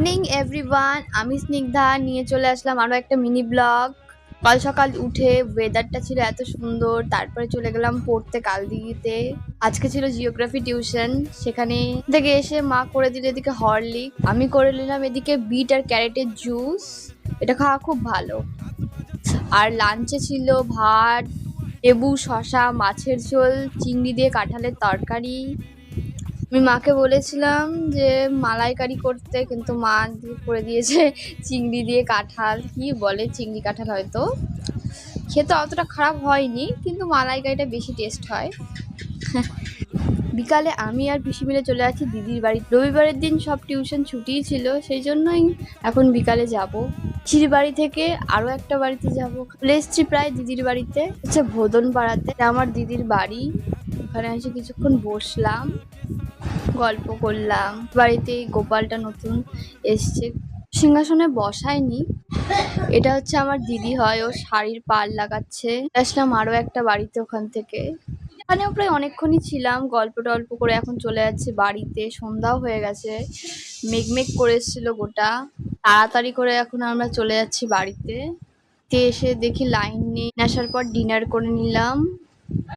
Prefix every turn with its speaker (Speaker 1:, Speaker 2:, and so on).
Speaker 1: Morning everyone, আমি স্নিগ্ধা নিয়ে চলে আসলাম আরো একটা মিনি ব্লগ। কাল সকাল উঠে ওয়েদারটা ছিল এত সুন্দর, তারপরে চলে গেলাম পড়তে কালদিঘিতে। আজকে ছিল জিওগ্রাফি টিউশন, সেখানে থেকে এসে মা করে দিল এদিকে হরলিক, আমি করে নিলাম এদিকে বিট আর ক্যারেটের জুস। এটা খাওয়া খুব ভালো। আর লাঞ্চে ছিল ভাত, লেবু, শসা, মাছের ঝোল, চিংড়ি দিয়ে কাঁঠালের তরকারি। আমি মাকে বলেছিলাম যে মালাইকারি করতে, কিন্তু মা করে দিয়েছে চিংড়ি দিয়ে কাঁঠাল। কি বলে, চিংড়ি কাঁঠাল হয়তো খেতে অতটা খারাপ হয়নি, কিন্তু মালাইকারিটা বেশি টেস্ট হয়। বিকালে আমি আর পিসি মিলে চলে যাচ্ছি দিদির বাড়ি। রবিবারের দিন সব টিউশন ছুটিই ছিল, সেই জন্যই এখন বিকালে যাব। পিসির বাড়ি থেকে আরো একটা বাড়িতে যাব। চলে এসছি প্রায় দিদির বাড়িতে, হচ্ছে ভোদন পাড়াতে আমার দিদির বাড়ি। ওখানে এসে কিছুক্ষণ বসলাম, গল্প করলাম। বাড়িতে গোপালটা নতুন এসছে, সিংহাসনে বসায়নি। এটা হচ্ছে আমার দিদি হয়, ও শাড়ির পাড় লাগাচ্ছে। আসলাম আরো একটা বাড়িতে, ওখান থেকে ওখানেও প্রায় অনেকক্ষণই ছিলাম, গল্প টল্প করে এখন চলে যাচ্ছে বাড়িতে। সন্ধ্যাও হয়ে গেছে, মেঘমেঘ করে এসেছিল গোটা। তাড়াতাড়ি করে এখন আমরা চলে যাচ্ছি বাড়িতে। এসে দেখি লাইন নেই, আসার পর ডিনার করে নিলাম।